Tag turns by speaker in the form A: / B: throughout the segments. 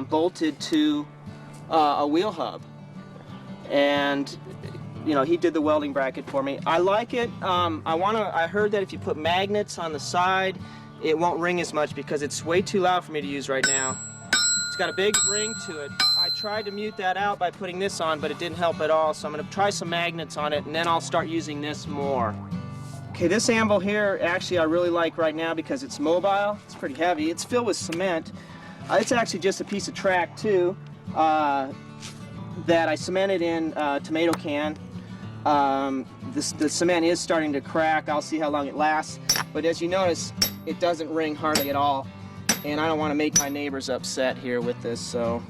A: bolted to a wheel hub, and he did the welding bracket for me. I like it. I heard that if you put magnets on the side, it won't ring as much because it's way too loud for me to use right now. It's got a big ring to it. I tried to mute that out by putting this on, but it didn't help at all, so I'm going to try some magnets on it, and then I'll start using this more. Okay, this anvil here, actually I really like right now because it's mobile. It's pretty heavy. It's filled with cement. It's actually just a piece of track too that I cemented in a tomato can. The cement is starting to crack. I'll see how long it lasts. But as you notice, it doesn't ring hardly at all. And I don't want to make my neighbors upset here with this, so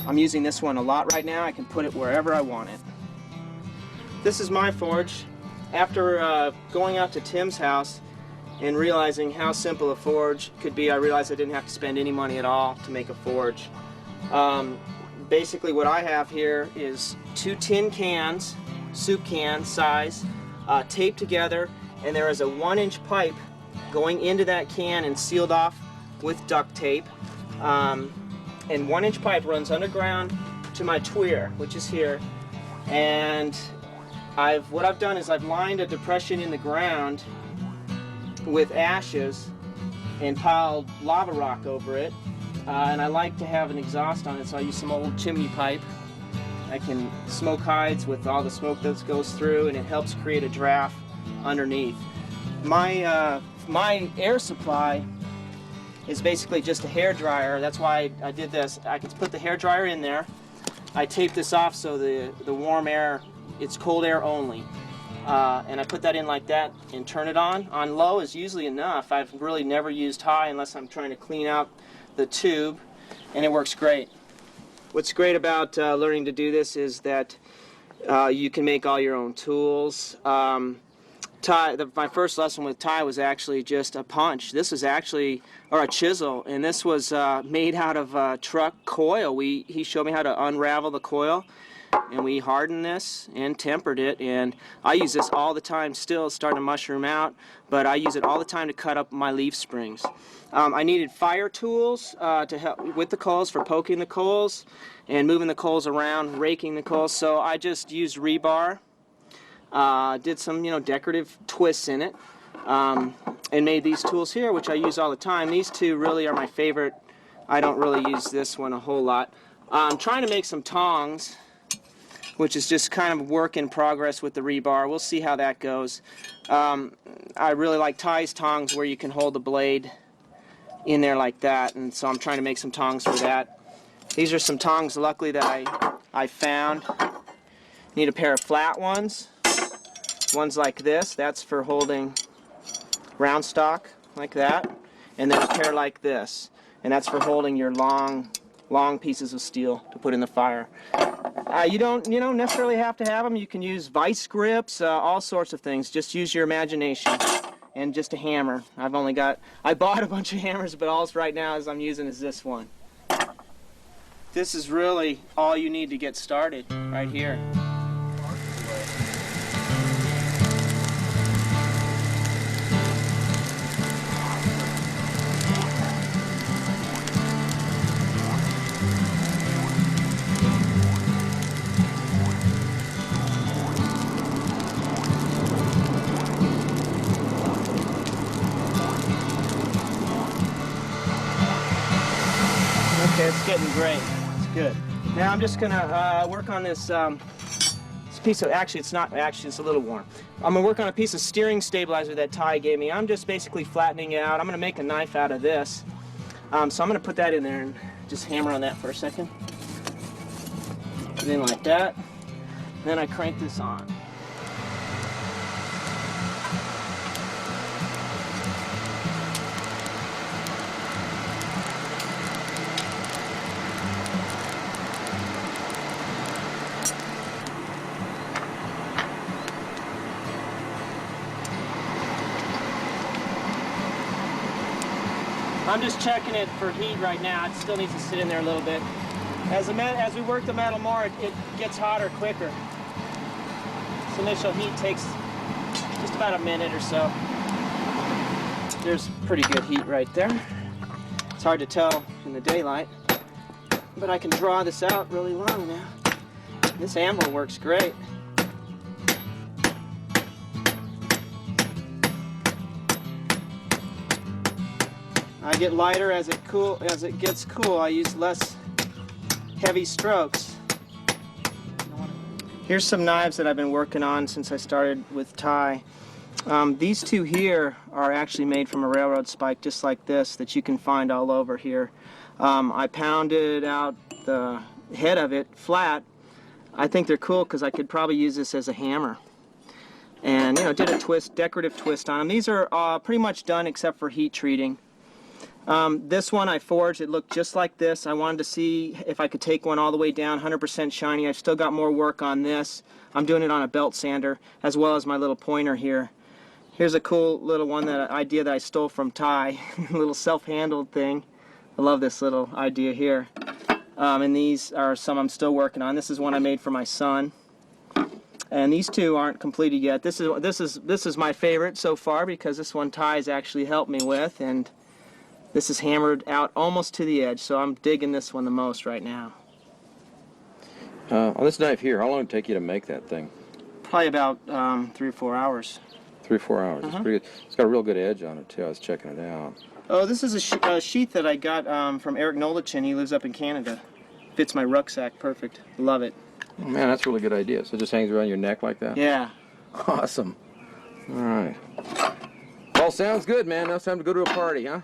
A: I'm using this one a lot right now. I can put it wherever I want it. This is my forge. After going out to Tim's house and realizing how simple a forge could be, I realized I didn't have to spend any money at all to make a forge. Basically what I have here is 2 tin cans, soup can size, taped together, and there is a 1-inch pipe going into that can and sealed off with duct tape. And 1-inch pipe runs underground to my tweer, which is here. And what I've done is I've lined a depression in the ground with ashes and piled lava rock over it. And I like to have an exhaust on it, so I use some old chimney pipe. I can smoke hides with all the smoke that goes through, and it helps create a draft underneath. My air supply is basically just a hair dryer. That's why I did this. I can put the hair dryer in there. I tape this off so the warm air, it's cold air only. And I put that in like that and turn it on. On low is usually enough. I've really never used high unless I'm trying to clean out the tube, and it works great. What's great about learning to do this is that you can make all your own tools. My first lesson with Ty was actually just a punch. This was actually, or a chisel, and this was made out of truck coil. He showed me how to unravel the coil, and we hardened this and tempered it, and I use this all the time still. It's starting to mushroom out, but I use it all the time to cut up my leaf springs. I needed fire tools to help with the coals, for poking the coals and moving the coals around, raking the coals, so I just used rebar. Did some, decorative twists in it, and made these tools here, which I use all the time. These two really are my favorite. I don't really use this one a whole lot. I'm trying to make some tongs, which is just kind of work in progress with the rebar. We'll see how that goes. I really like Ty's tongs where you can hold the blade in there like that, and so I'm trying to make some tongs for that. These are some tongs, luckily, that I found. Need a pair of flat ones. Ones like this, that's for holding round stock like that, and then a pair like this, and that's for holding your long pieces of steel to put in the fire. You don't necessarily have to have them. You can use vice grips, all sorts of things. Just use your imagination, and just a hammer. I bought a bunch of hammers, but all right now I'm using is this one. This is really all you need to get started right here. Okay, it's getting great. It's good. Now I'm just gonna work on this piece of, it's a little warm. I'm gonna work on a piece of steering stabilizer that Ty gave me. I'm just basically flattening it out. I'm gonna make a knife out of this. So I'm gonna put that in there and just hammer on that for a second. Put it in like that. Then I crank this on. I'm just checking it for heat right now. It still needs to sit in there a little bit. As we work the metal more, it gets hotter quicker. This initial heat takes just about a minute or so. There's pretty good heat right there. It's hard to tell in the daylight, but I can draw this out really long now. This anvil works great. I get lighter as it gets cool. I use less heavy strokes. Here's some knives that I've been working on since I started with Thai. These two here are actually made from a railroad spike just like this that you can find all over here. I pounded out the head of it flat. I think they're cool because I could probably use this as a hammer. And did a twist, decorative twist on them. These are pretty much done except for heat treating. This one I forged, it looked just like this. I wanted to see if I could take one all the way down, 100% shiny. I've still got more work on this. I'm doing it on a belt sander, as well as my little pointer here. Here's a cool little one, idea that I stole from Thai, a little self-handled thing. I love this little idea here. And these are some I'm still working on. This is one I made for my son. And these two aren't completed yet. This is my favorite so far because this one Thai's actually helped me with, and this is hammered out almost to the edge, so I'm digging this one the most right now.
B: On this knife here, how long did it take you to make that thing?
A: Probably about 3 or 4 hours.
B: 3 or 4 hours. It's pretty good. It's got a real good edge on it too. I was checking it out.
A: Oh, this is a sheath that I got from Eric Nolichin. He lives up in Canada. Fits my rucksack perfect. Love it.
B: Oh, man, that's a really good idea. So it just hangs around your neck like that?
A: Yeah.
B: Awesome. All right. All sounds good, man. Now it's time to go to a party, huh?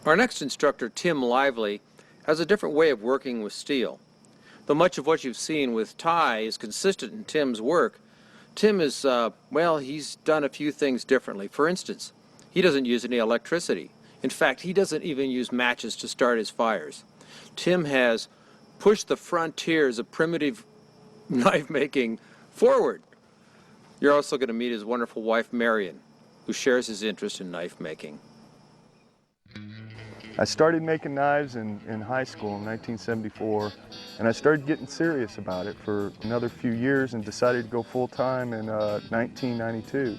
B: Our next instructor, Tim Lively, has a different way of working with steel. Though much of what you've seen with Thai is consistent in Tim's work, Tim is, he's done a few things differently. For instance, he doesn't use any electricity. In fact, he doesn't even use matches to start his fires. Tim has pushed the frontiers of primitive knife making forward. You're also going to meet his wonderful wife, Marion, who shares his interest in knife making.
C: I started making knives in high school in 1974, and I started getting serious about it for another few years and decided to go full-time in 1992.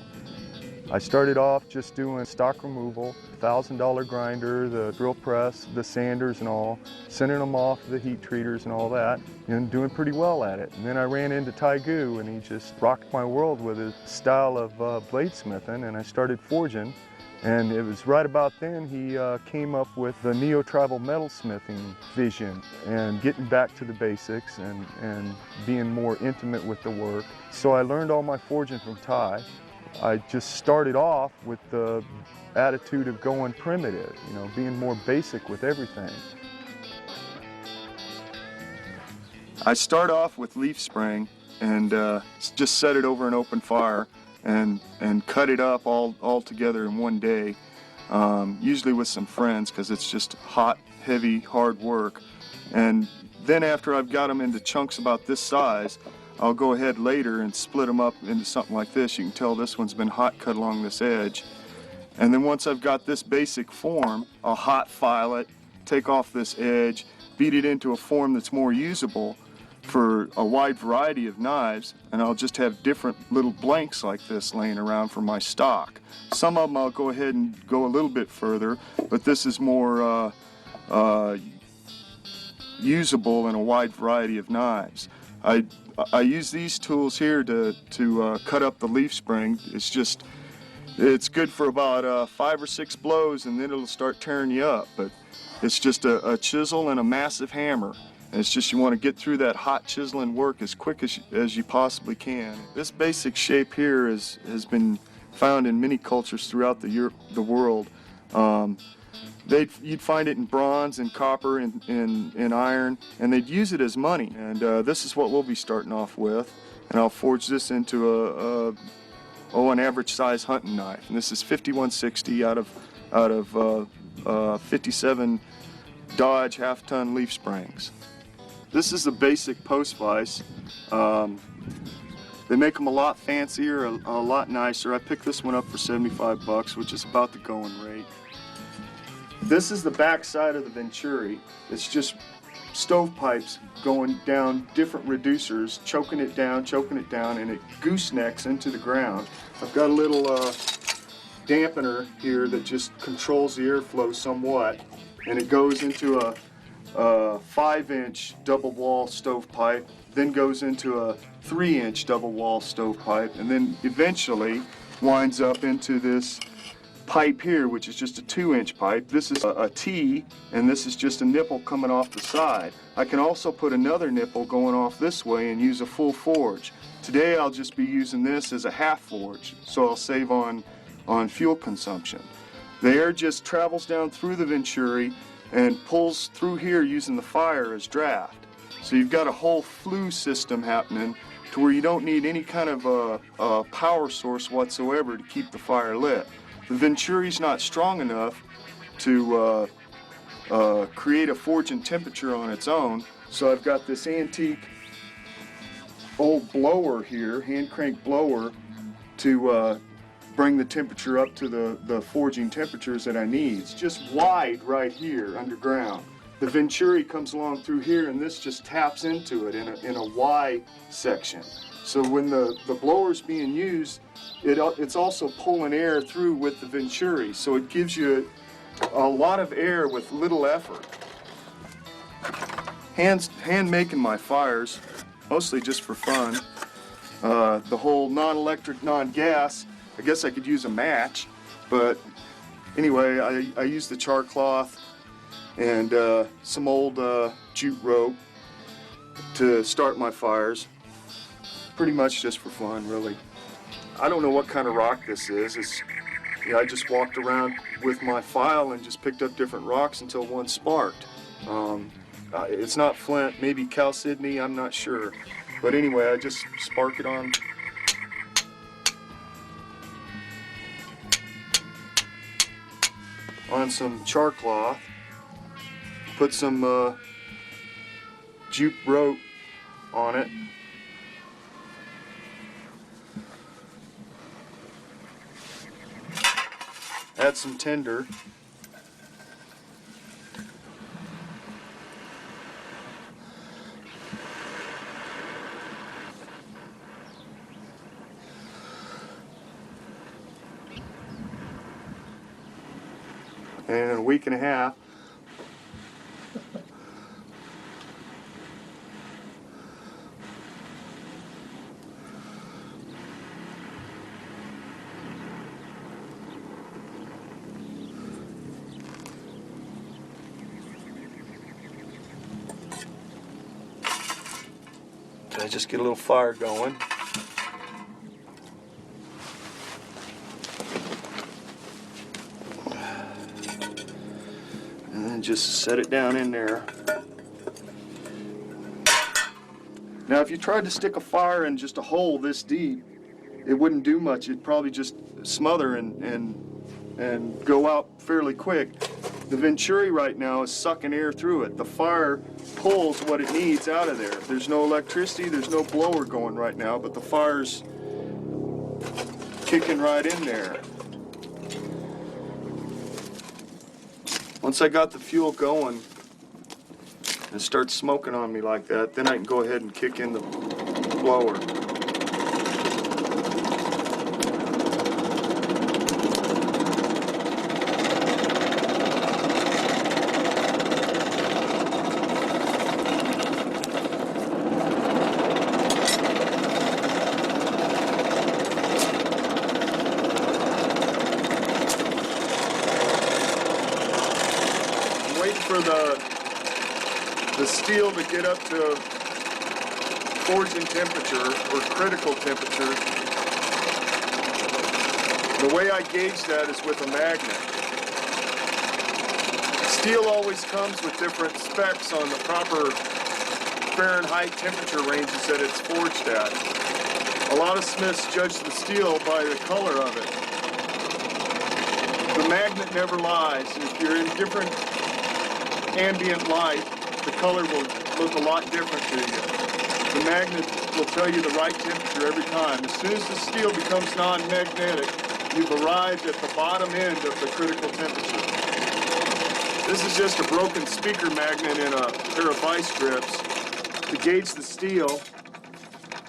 C: I started off just doing stock removal, $1,000 grinder, the drill press, the sanders and all, sending them off to the heat treaters and all that, and doing pretty well at it. And then I ran into Tai Gu, and he just rocked my world with his style of bladesmithing, and I started forging. And it was right about then he came up with the neo-tribal metalsmithing vision and getting back to the basics and being more intimate with the work. So I learned all my forging from Tai. I just started off with the attitude of going primitive, being more basic with everything. I start off with leaf spring and just set it over an open fire and cut it up all together in one day, usually with some friends because it's just hot, heavy, hard work. And then after I've got them into chunks about this size, I'll go ahead later and split them up into something like this. You can tell this one's been hot cut along this edge. And then once I've got this basic form, I'll hot file it, take off this edge, beat it into a form that's more usable for a wide variety of knives, and I'll just have different little blanks like this laying around for my stock. Some of them I'll go ahead and go a little bit further, but this is more usable in a wide variety of knives. I use these tools here to cut up the leaf spring. It's good for about 5 or 6 blows, and then it'll start tearing you up. But it's just a chisel and a massive hammer. And it's just you want to get through that hot chiseling work as quick as you possibly can. This basic shape here has been found in many cultures throughout the world. You'd find it in bronze and copper and iron, and they'd use it as money. And this is what we'll be starting off with. And I'll forge this into an average size hunting knife. And this is 5160 out of 57 Dodge half-ton leaf springs. This is a basic post vise. They make them a lot fancier, a lot nicer. I picked this one up for 75 bucks, which is about the going rate. This is the back side of the Venturi. It's just stovepipes going down different reducers, choking it down, and it goosenecks into the ground. I've got a little dampener here that just controls the airflow somewhat. and it goes into a 5-inch double wall stovepipe, then goes into a 3-inch double wall stovepipe, and then eventually winds up into this pipe here, which is just a 2-inch pipe. This is a T, and this is just a nipple coming off the side. I can also put another nipple going off this way and use a full forge. Today I'll just be using this as a half forge, so I'll save on fuel consumption. The air just travels down through the venturi and pulls through here using the fire as draft. So you've got a whole flue system happening to where you don't need any kind of a power source whatsoever to keep the fire lit. The venturi's not strong enough to create a forging temperature on its own, so I've got this antique old blower here, hand crank blower, to bring the temperature up to the forging temperatures that I need. It's just wide right here underground. The venturi comes along through here, and this just taps into it in a Y section. So when the blower's being used, it's also pulling air through with the venturi, so it gives you a lot of air with little effort. Hand making my fires, mostly just for fun. The whole non-electric, non-gas, I guess I could use a match, but anyway, I use the char cloth and some old jute rope to start my fires. Pretty much just for fun, really. I don't know what kind of rock this is. I just walked around with my file and just picked up different rocks until one sparked. It's not flint, maybe chalcedony, I'm not sure. But anyway, I just spark it on some char cloth, put some jute rope on it, add some tinder, and in a week and a half, I just get a little fire going. And then just set it down in there. Now if you tried to stick a fire in just a hole this deep, it wouldn't do much. It'd probably just smother and go out fairly quick. The venturi right now is sucking air through it. The fire pulls what it needs out of there. There's no electricity, there's no blower going right now, but the fire's kicking right in there. Once I got the fuel going and it starts smoking on me like that, then I can go ahead and kick in the blower. For the steel to get up to forging temperature or critical temperature. The way I gauge that is with a magnet. Steel always comes with different specs on the proper Fahrenheit temperature ranges that it's forged at. A lot of smiths judge the steel by the color of it. The magnet never lies. If you're in different ambient light, the color will look a lot different to you. The magnet will tell you the right temperature every time. As soon as the steel becomes non-magnetic, you've arrived at the bottom end of the critical temperature. This is just a broken speaker magnet in a pair of vice grips to gauge the steel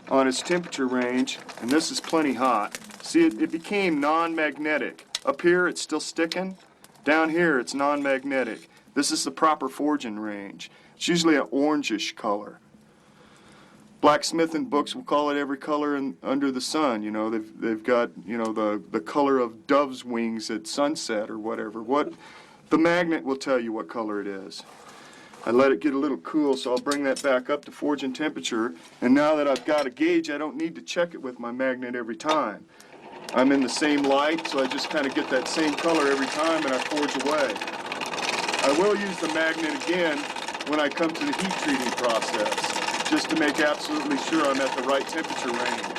C: on its temperature range, and this is plenty hot. See, it became non-magnetic. Up here it's still sticking. Down here it's non-magnetic. This is the proper forging range. It's usually an orangish color. Blacksmithing books will call it every color under the sun. You know, they've got, you know, the color of dove's wings at sunset or whatever. The magnet will tell you what color it is. I let it get a little cool, so I'll bring that back up to forging temperature. And now that I've got a gauge, I don't need to check it with my magnet every time. I'm in the same light, so I just kind of get that same color every time and I forge away. I will use the magnet again when I come to the heat treating process, just to make absolutely sure I'm at the right temperature range.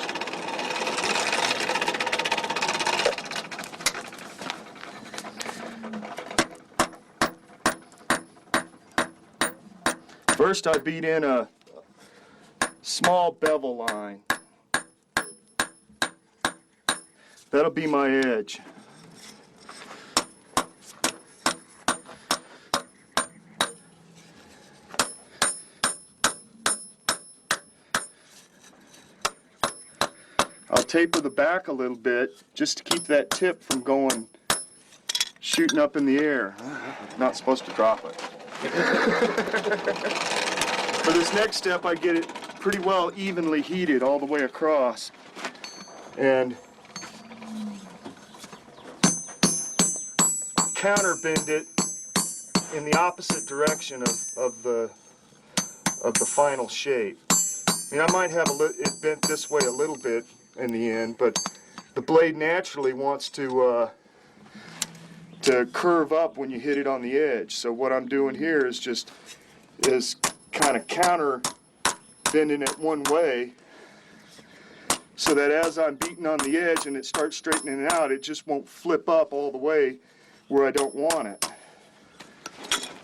C: First, I beat in a small bevel line. That'll be my edge. I'll taper the back a little bit just to keep that tip from shooting up in the air. Not supposed to drop it. For this next step, I get it pretty well evenly heated all the way across. And counterbend it in the opposite direction of the final shape. I mean, I might have it bent this way a little bit in the end, but the blade naturally wants to curve up when you hit it on the edge. So what I'm doing here is kind of counter bending it one way, so that as I'm beating on the edge and it starts straightening out, it just won't flip up all the way where I don't want it.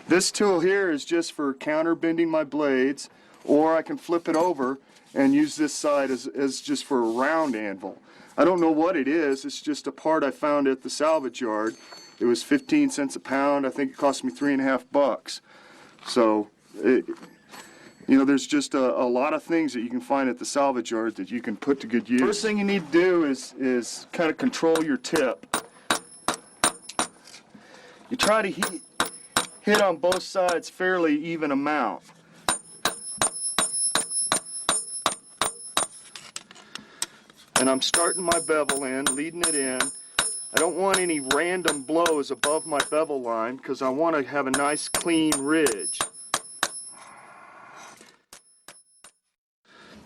C: This tool here is just for counter bending my blades, or I can flip it over and use this side as just for a round anvil. I don't know what it is. It's just a part I found at the salvage yard. It was 15 cents a pound. I think it cost me $3.50. So, you know, there's just a lot of things that you can find at the salvage yard that you can put to good use. First thing you need to do is kind of control your tip. You try to hit on both sides fairly even amount. And I'm starting my bevel in, leading it in. I don't want any random blows above my bevel line because I want to have a nice clean ridge.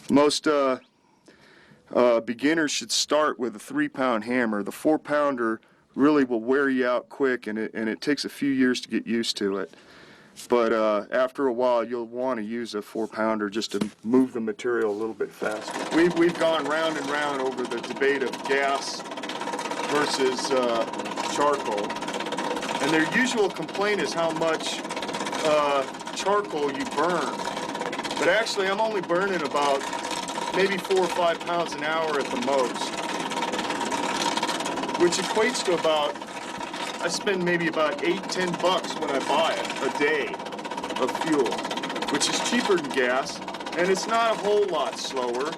C: Most beginners should start with a 3-pound hammer. The 4-pounder really will wear you out quick, and it takes a few years to get used to it. But after a while, you'll want to use a 4-pounder just to move the material a little bit faster. We've gone round and round over the debate of gas versus charcoal. And their usual complaint is how much charcoal you burn. But actually, I'm only burning about maybe 4 or 5 pounds an hour at the most, which equates to about, I spend maybe about $8-10 when I buy it a day of fuel, which is cheaper than gas, and it's not a whole lot slower.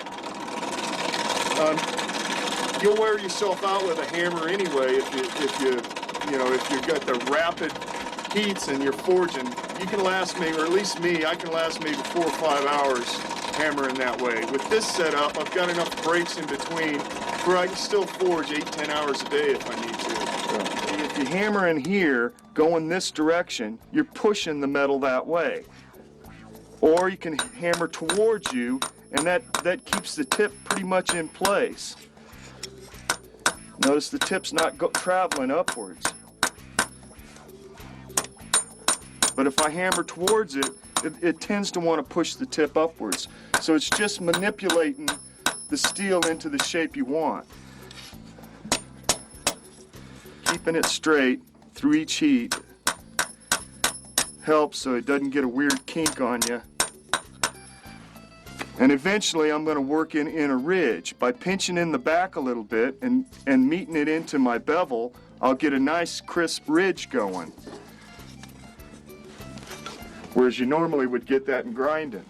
C: You'll wear yourself out with a hammer anyway if you've got the rapid heats and you're forging. You can last me, or at least me, I can last maybe 4 or 5 hours hammering that way. With this setup, I've got enough breaks in between where I can still forge 8-10 hours a day if I need to. Yeah. If you hammer in here, going this direction, you're pushing the metal that way. Or you can hammer towards you, and that keeps the tip pretty much in place. Notice the tip's not traveling upwards. But if I hammer towards it, it tends to want to push the tip upwards. So it's just manipulating the steel into the shape you want. Keeping it straight through each heat helps so it doesn't get a weird kink on you. And eventually I'm going to work in a ridge. By pinching in the back a little bit and meeting it into my bevel, I'll get a nice crisp ridge going. Whereas you normally would get that in grinding.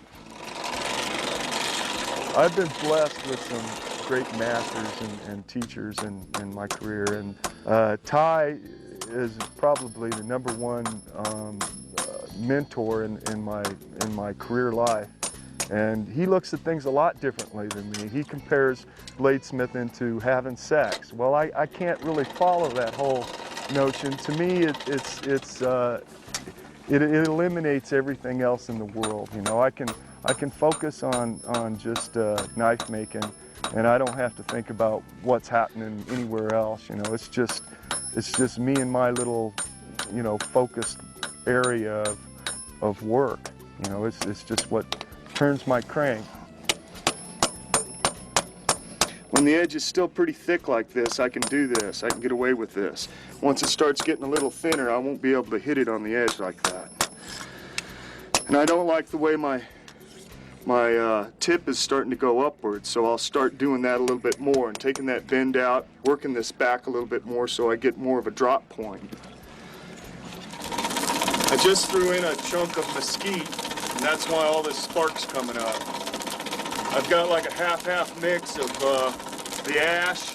C: I've been blessed with some great masters and teachers in my career, and Ty is probably the #1 mentor in my career life. And he looks at things a lot differently than me. He compares bladesmithing to having sex. Well, I can't really follow that whole notion. To me, it eliminates everything else in the world. You know, I can focus on just knife making, and I don't have to think about what's happening anywhere else. You know, it's just me and my little, you know, focused area of work. You know, it's just what turns my crank. When the edge is still pretty thick like this, I can do this. I can get away with this. Once it starts getting a little thinner, I won't be able to hit it on the edge like that. And I don't like the way my tip is starting to go upwards, so I'll start doing that a little bit more and taking that bend out, working this back a little bit more so I get more of a drop point. I just threw in a chunk of mesquite, and that's why all this spark's coming up. I've got like a half-half mix of the ash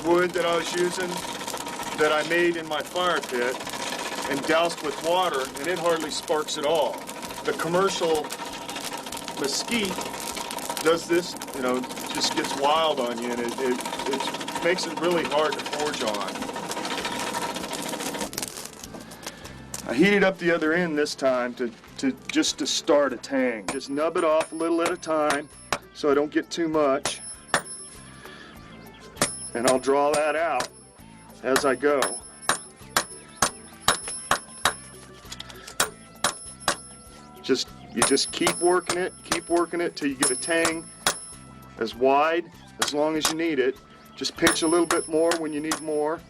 C: wood that I was using that I made in my fire pit and doused with water, and it hardly sparks at all. The commercial mesquite does this, you know, just gets wild on you, and it makes it really hard to forge on. I heated up the other end this time to start a tang. Just nub it off a little at a time so I don't get too much. And I'll draw that out as I go. You just keep working it till you get a tang as wide, as long as you need it. Just pinch a little bit more when you need more.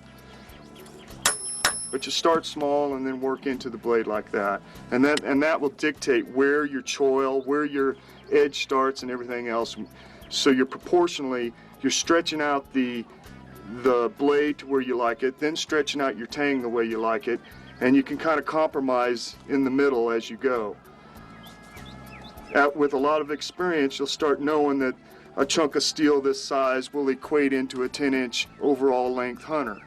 C: But you start small and then work into the blade like that. And that will dictate where your choil, where your edge starts and everything else. So you're stretching out the blade to where you like it, then stretching out your tang the way you like it, and you can kind of compromise in the middle as you go. With a lot of experience, you'll start knowing that a chunk of steel this size will equate into a 10-inch overall length hunter,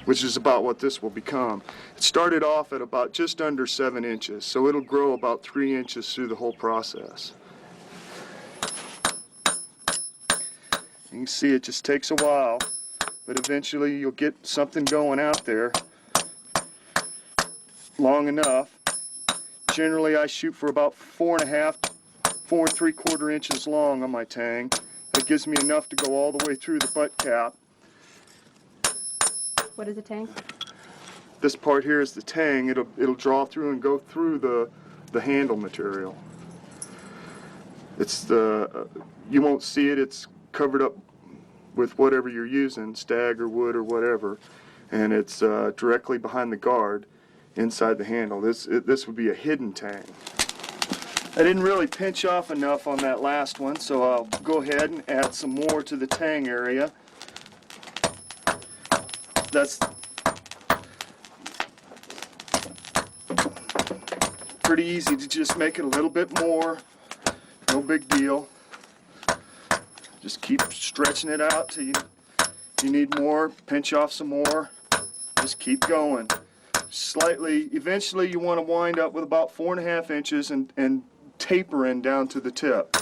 C: which is about what this will become. It started off at about just under 7 inches, so it'll grow about 3 inches through the whole process. You can see it just takes a while, but eventually you'll get something going out there long enough. Generally, I shoot for about 4 3/4 inches long on my tang. That gives me enough to go all the way through the butt cap.
D: What is a tang?
C: This part here is the tang. It'll draw through and go through the handle material. It's you won't see it. It's covered up with whatever you're using, stag or wood or whatever, and it's directly behind the guard inside the handle. This would be a hidden tang. I didn't really pinch off enough on that last one, so I'll go ahead and add some more to the tang area. That's pretty easy to just make it a little bit more. No big deal. Just keep stretching it out till you need more. Pinch off some more. Just keep going. Slightly, eventually you want to wind up with about 4 1/2 inches and tapering down to the tip,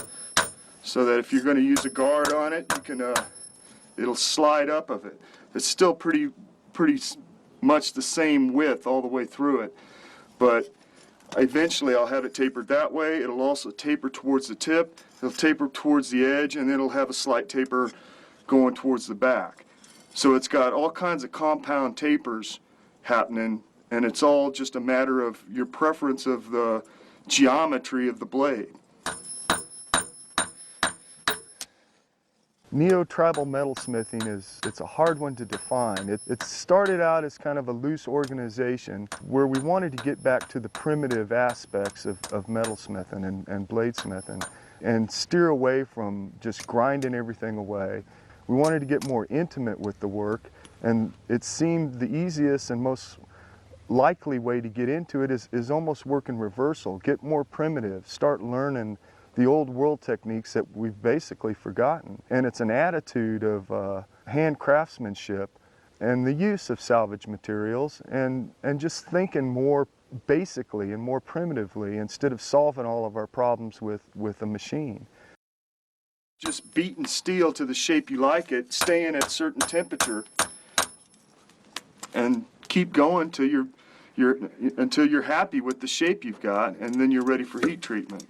C: so that if you're going to use a guard on it, you can it'll slide up of it. It's still pretty much the same width all the way through it, but eventually I'll have it tapered that way. It'll also taper towards the tip, it'll taper towards the edge, and then it'll have a slight taper going towards the back. So it's got all kinds of compound tapers happening, and it's all just a matter of your preference of the geometry of the blade. Neo-tribal metalsmithing it's a hard one to define. It started out as kind of a loose organization where we wanted to get back to the primitive aspects of metalsmithing and bladesmithing and steer away from just grinding everything away. We wanted to get more intimate with the work, and it seemed the easiest and most likely way to get into it is almost work in reversal. Get more primitive, start learning the old world techniques that we've basically forgotten. And it's an attitude of hand craftsmanship and the use of salvage materials and just thinking more basically and more primitively instead of solving all of our problems with a machine. Just beating steel to the shape you like it, staying at a certain temperature, and keep going till until you're happy with the shape you've got, and then you're ready for heat treatment.